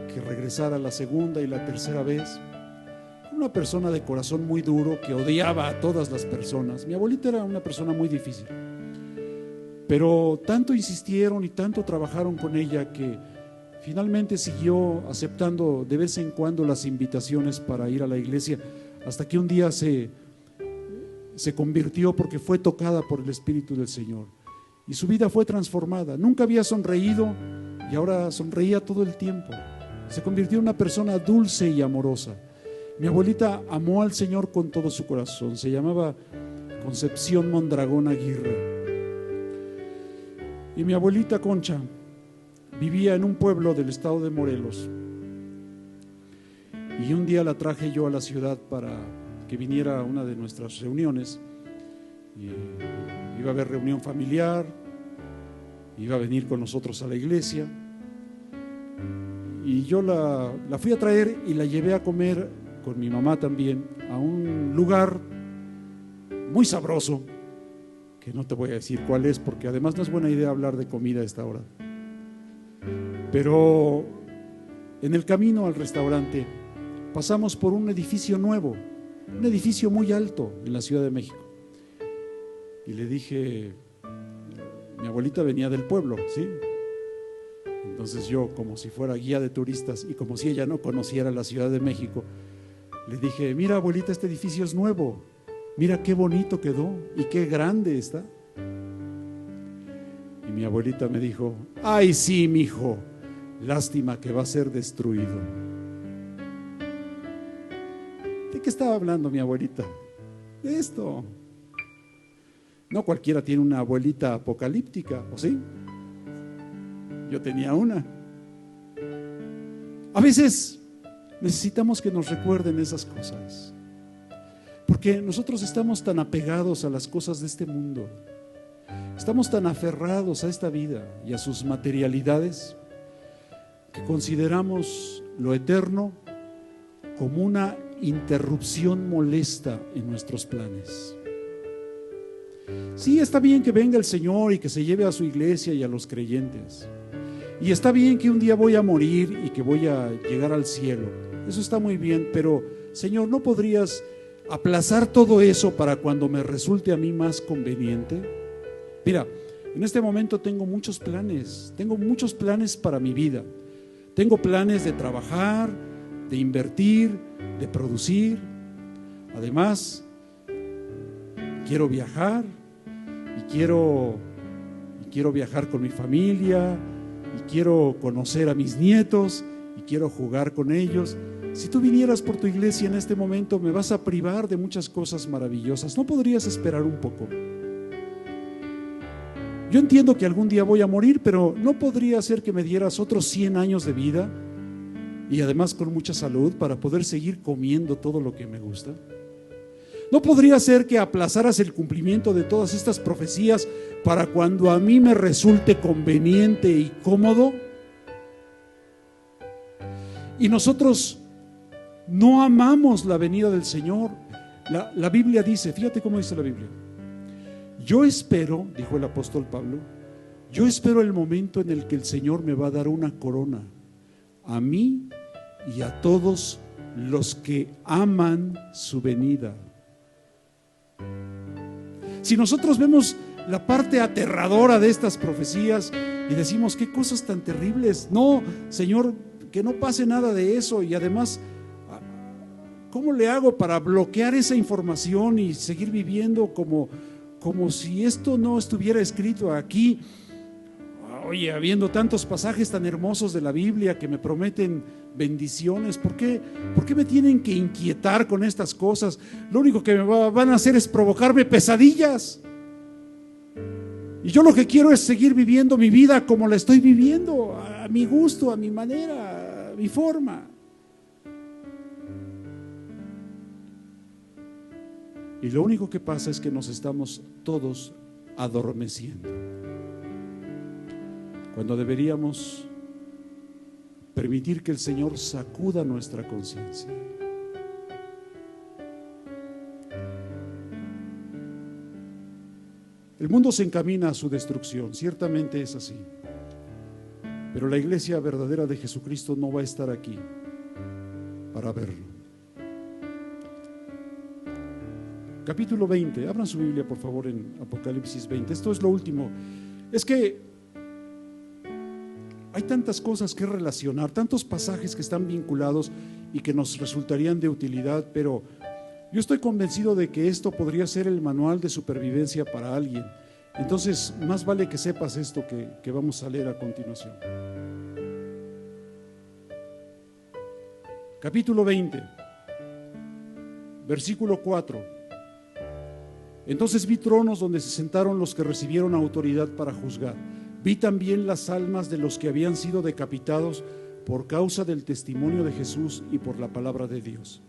que regresara la segunda y la tercera vez. Una persona de corazón muy duro que odiaba a todas las personas. Mi abuelita era una persona muy difícil, pero tanto insistieron y tanto trabajaron con ella que finalmente siguió aceptando de vez en cuando las invitaciones para ir a la iglesia, hasta que un día se convirtió porque fue tocada por el Espíritu del Señor y su vida fue transformada. Nunca había sonreído y ahora sonreía todo el tiempo. Se convirtió en una persona dulce y amorosa. Mi abuelita amó al Señor con todo su corazón. Se llamaba Concepción Mondragón Aguirre. Y mi abuelita Concha vivía en un pueblo del estado de Morelos. Y un día la traje yo a la ciudad para que viniera a una de nuestras reuniones. Y iba a haber reunión familiar, iba a venir con nosotros a la iglesia. Y yo la fui a traer y la llevé a comer con mi mamá también a un lugar muy sabroso, que no te voy a decir cuál es, porque además no es buena idea hablar de comida a esta hora. Pero en el camino al restaurante pasamos por un edificio nuevo, un edificio muy alto en la Ciudad de México. Y le dije, mi abuelita venía del pueblo, ¿sí? Entonces yo, como si fuera guía de turistas y como si ella no conociera la Ciudad de México, le dije: mira, abuelita, este edificio es nuevo, mira qué bonito quedó y qué grande está. Y mi abuelita me dijo: ay, sí, mijo, lástima que va a ser destruido. ¿De qué estaba hablando mi abuelita? De esto. No cualquiera tiene una abuelita apocalíptica, ¿o sí? Yo tenía una. A veces necesitamos que nos recuerden esas cosas, porque nosotros estamos tan apegados a las cosas de este mundo, estamos tan aferrados a esta vida y a sus materialidades, que consideramos lo eterno como una interrupción molesta en nuestros planes. Sí, está bien que venga el Señor y que se lleve a su iglesia y a los creyentes. Y está bien que un día voy a morir y que voy a llegar al cielo. Eso está muy bien, pero Señor, ¿no podrías aplazar todo eso para cuando me resulte a mí más conveniente? Mira, en este momento tengo muchos planes para mi vida. Tengo planes de trabajar, de invertir, de producir. Además, quiero viajar y quiero viajar con mi familia y quiero conocer a mis nietos y quiero jugar con ellos. Si tú vinieras por tu iglesia en este momento, me vas a privar de muchas cosas maravillosas. ¿No podrías esperar un poco? Yo entiendo que algún día voy a morir, pero ¿no podría ser que me dieras otros 100 años de vida y además con mucha salud para poder seguir comiendo todo lo que me gusta? ¿No podría ser que aplazaras el cumplimiento de todas estas profecías para cuando a mí me resulte conveniente y cómodo? Y nosotros no amamos la venida del Señor. La Biblia dice, fíjate cómo dice la Biblia. Yo espero, dijo el apóstol Pablo, yo espero el momento en el que el Señor me va a dar una corona, a mí y a todos los que aman su venida. Si nosotros vemos la parte aterradora de estas profecías y decimos, qué cosas tan terribles, no, Señor, que no pase nada de eso, y además, ¿cómo le hago para bloquear esa información y seguir viviendo como si esto no estuviera escrito aquí? Oye, habiendo tantos pasajes tan hermosos de la Biblia que me prometen bendiciones, ¿por qué me tienen que inquietar con estas cosas? Lo único que me van a hacer es provocarme pesadillas. Y yo lo que quiero es seguir viviendo mi vida como la estoy viviendo, a mi gusto, a mi manera, a mi forma. Y lo único que pasa es que nos estamos todos adormeciendo, cuando deberíamos permitir que el Señor sacuda nuestra conciencia. El mundo se encamina a su destrucción, ciertamente es así, pero la iglesia verdadera de Jesucristo no va a estar aquí para verlo. Capítulo 20, abran su Biblia por favor en Apocalipsis 20. Esto es lo último. Es que hay tantas cosas que relacionar, tantos pasajes que están vinculados y que nos resultarían de utilidad, pero yo estoy convencido de que esto podría ser el manual de supervivencia para alguien. Entonces, más vale que sepas esto que vamos a leer a continuación. Capítulo 20, versículo 4. Entonces vi tronos donde se sentaron los que recibieron autoridad para juzgar. Vi también las almas de los que habían sido decapitados por causa del testimonio de Jesús y por la palabra de Dios.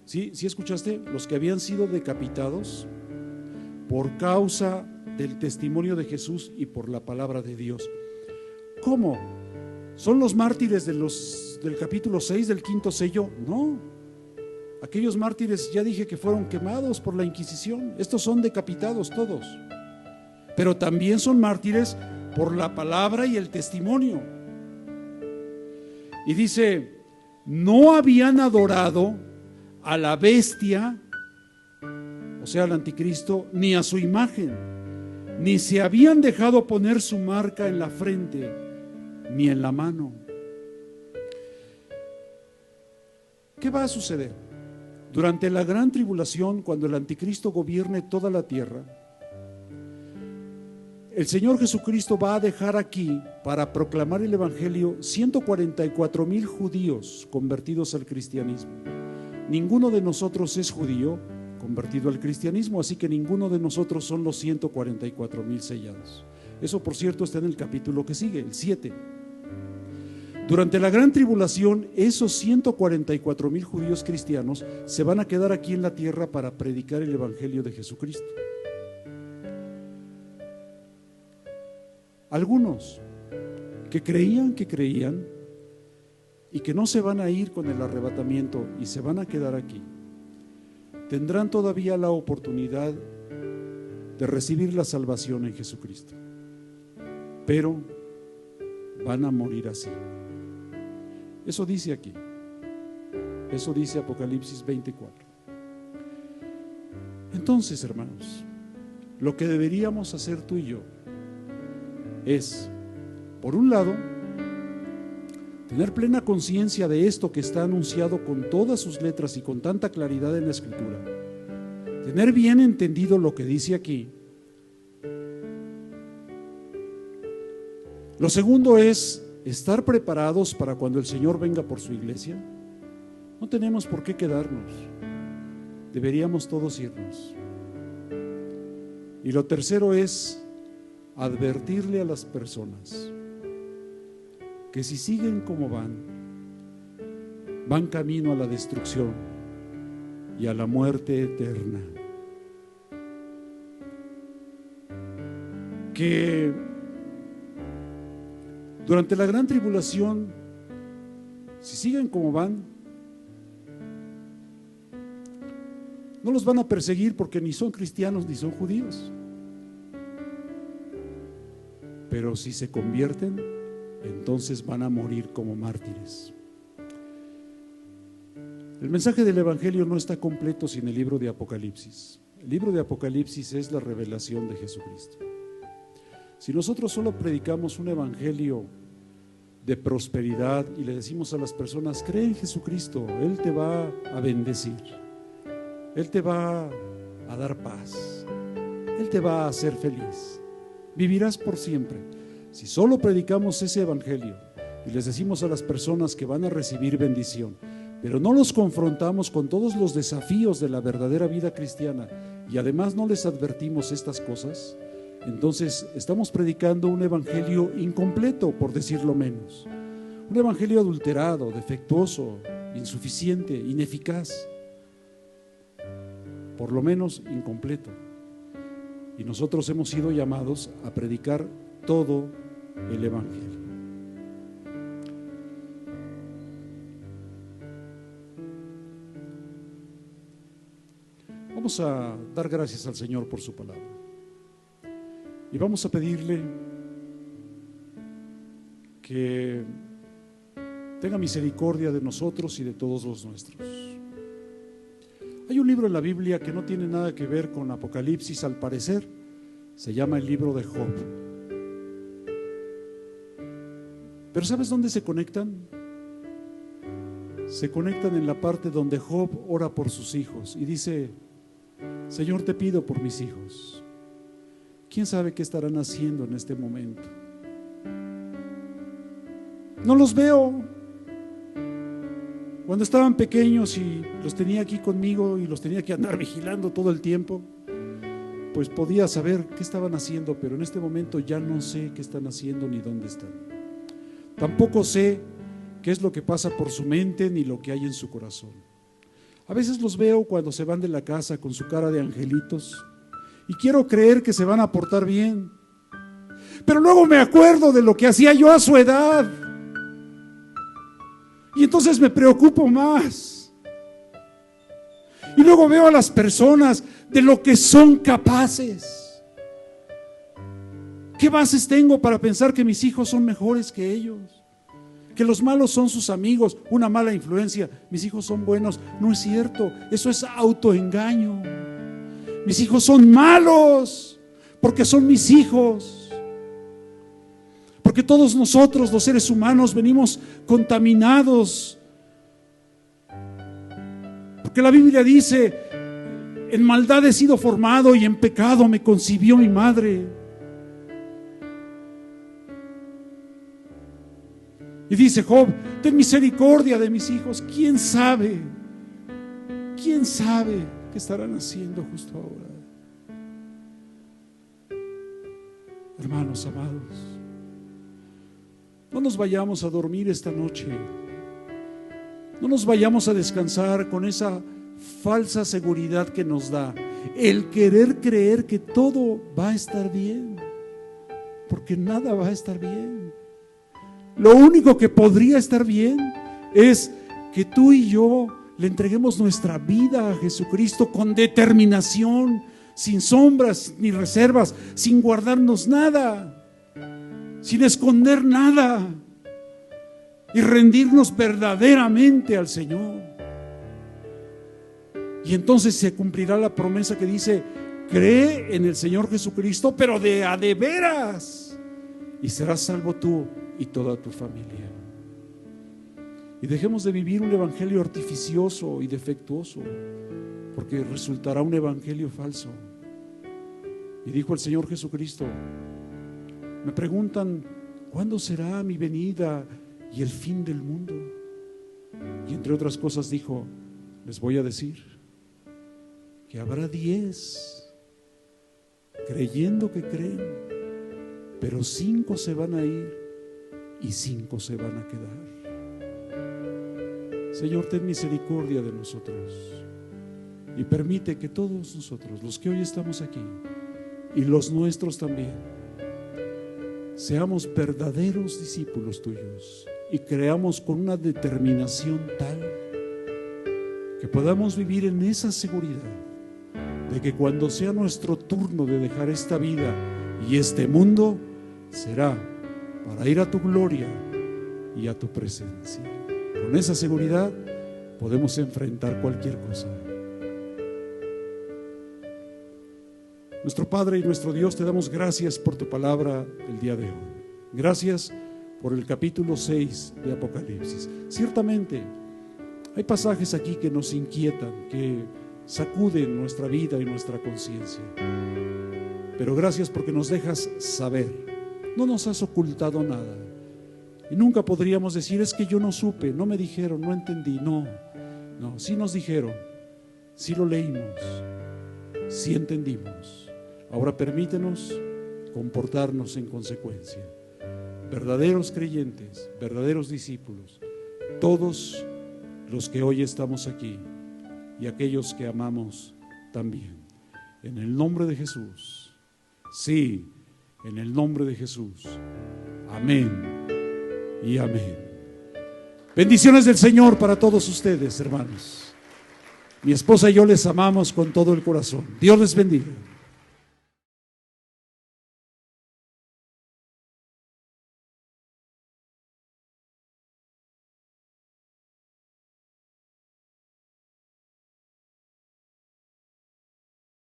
¿Sí escuchaste? Los que habían sido decapitados por causa del testimonio de Jesús y por la palabra de Dios. ¿Cómo? ¿Son los mártires del capítulo 6 del quinto sello? No. Aquellos mártires ya dije que fueron quemados por la Inquisición. Estos son decapitados todos. Pero también son mártires por la palabra y el testimonio. Y dice, no habían adorado a la bestia, o sea, al anticristo, ni a su imagen, ni se habían dejado poner su marca en la frente, ni en la mano. ¿Qué va a suceder? Durante la gran tribulación, cuando el anticristo gobierne toda la tierra, el Señor Jesucristo va a dejar aquí para proclamar el evangelio 144,000 judíos convertidos al cristianismo. Ninguno de nosotros es judío convertido al cristianismo, así que ninguno de nosotros son los 144,000 sellados. Eso, por cierto, está en el capítulo que sigue, el 7. Durante la gran tribulación, esos 144,000 judíos cristianos se van a quedar aquí en la tierra para predicar el evangelio de Jesucristo. Algunos que creían, y que no se van a ir con el arrebatamiento y se van a quedar aquí, tendrán todavía la oportunidad de recibir la salvación en Jesucristo, pero van a morir así. Eso dice aquí, eso dice Apocalipsis 24. Entonces, hermanos, lo que deberíamos hacer tú y yo es, por un lado, tener plena conciencia de esto que está anunciado con todas sus letras y con tanta claridad en la Escritura, tener bien entendido lo que dice aquí. Lo segundo es estar preparados para cuando el Señor venga por su iglesia. No tenemos por qué quedarnos, deberíamos todos irnos. Y lo tercero es advertirle a las personas que si siguen como van camino a la destrucción y a la muerte eterna. Que durante la gran tribulación, si siguen como van, no los van a perseguir porque ni son cristianos ni son judíos. Pero si se convierten, entonces van a morir como mártires. El mensaje del Evangelio no está completo sin el libro de Apocalipsis. El libro de Apocalipsis es la revelación de Jesucristo. Si nosotros solo predicamos un evangelio de prosperidad y le decimos a las personas, cree en Jesucristo, Él te va a bendecir, Él te va a dar paz, Él te va a hacer feliz, vivirás por siempre. Si solo predicamos ese evangelio y les decimos a las personas que van a recibir bendición, pero no los confrontamos con todos los desafíos de la verdadera vida cristiana y además no les advertimos estas cosas, entonces estamos predicando un evangelio incompleto, por decirlo menos, un evangelio adulterado, defectuoso, insuficiente, ineficaz, por lo menos incompleto. Y nosotros hemos sido llamados a predicar todo el evangelio. Vamos a dar gracias al Señor por su palabra. Y vamos a pedirle que tenga misericordia de nosotros y de todos los nuestros. Hay un libro en la Biblia que no tiene nada que ver con Apocalipsis, al parecer, se llama el libro de Job. Pero ¿sabes dónde se conectan? Se conectan en la parte donde Job ora por sus hijos y dice, Señor, te pido por mis hijos. ¿Quién sabe qué estarán haciendo en este momento? No los veo. Cuando estaban pequeños y los tenía aquí conmigo y los tenía que andar vigilando todo el tiempo, pues podía saber qué estaban haciendo, pero en este momento ya no sé qué están haciendo ni dónde están. Tampoco sé qué es lo que pasa por su mente ni lo que hay en su corazón. A veces los veo cuando se van de la casa con su cara de angelitos y quiero creer que se van a portar bien, pero luego me acuerdo de lo que hacía yo a su edad y entonces me preocupo más. Y luego veo a las personas de lo que son capaces. ¿Qué bases tengo para pensar que mis hijos son mejores que ellos? Que los malos son sus amigos, una mala influencia. Mis hijos son buenos. No es cierto, eso es autoengaño. Mis hijos son malos porque son mis hijos. Porque todos nosotros, los seres humanos, venimos contaminados. Porque la Biblia dice, en maldad he sido formado y en pecado me concibió mi madre. Y dice Job, ten misericordia de mis hijos. ¿Quién sabe? ¿Quién sabe qué estarán haciendo justo ahora? Hermanos amados, no nos vayamos a dormir esta noche. No nos vayamos a descansar con esa falsa seguridad que nos da el querer creer que todo va a estar bien, porque nada va a estar bien. Lo único que podría estar bien es que tú y yo le entreguemos nuestra vida a Jesucristo con determinación, sin sombras ni reservas, sin guardarnos nada, sin esconder nada, y rendirnos verdaderamente al Señor. Y entonces se cumplirá la promesa que dice: cree en el Señor Jesucristo, pero de a de veras, y serás salvo tú y toda tu familia. Y dejemos de vivir un evangelio artificioso y defectuoso, porque resultará un evangelio falso. Y dijo el Señor Jesucristo: me preguntan, ¿cuándo será mi venida y el fin del mundo? Y entre otras cosas dijo: les voy a decir que habrá 10 creyendo que creen, pero 5 se van a ir y 5 se van a quedar. Señor, ten misericordia de nosotros y permite que todos nosotros, los que hoy estamos aquí y los nuestros también, seamos verdaderos discípulos tuyos y creamos con una determinación tal que podamos vivir en esa seguridad de que cuando sea nuestro turno de dejar esta vida y este mundo, será para ir a tu gloria y a tu presencia. Con esa seguridad podemos enfrentar cualquier cosa. Nuestro Padre y nuestro Dios, te damos gracias por tu palabra el día de hoy. Gracias por el capítulo 6 de Apocalipsis. Ciertamente hay pasajes aquí que nos inquietan, que sacuden nuestra vida y nuestra conciencia. Pero gracias porque nos dejas saber. No nos has ocultado nada. Y nunca podríamos decir: es que yo no supe, no me dijeron, no entendí. No, sí nos dijeron, sí lo leímos, sí entendimos. Ahora permítenos comportarnos en consecuencia. Verdaderos creyentes, verdaderos discípulos, todos los que hoy estamos aquí y aquellos que amamos también. En el nombre de Jesús. Sí, en el nombre de Jesús. Amén y amén. Bendiciones del Señor para todos ustedes, hermanos. Mi esposa y yo les amamos con todo el corazón. Dios les bendiga.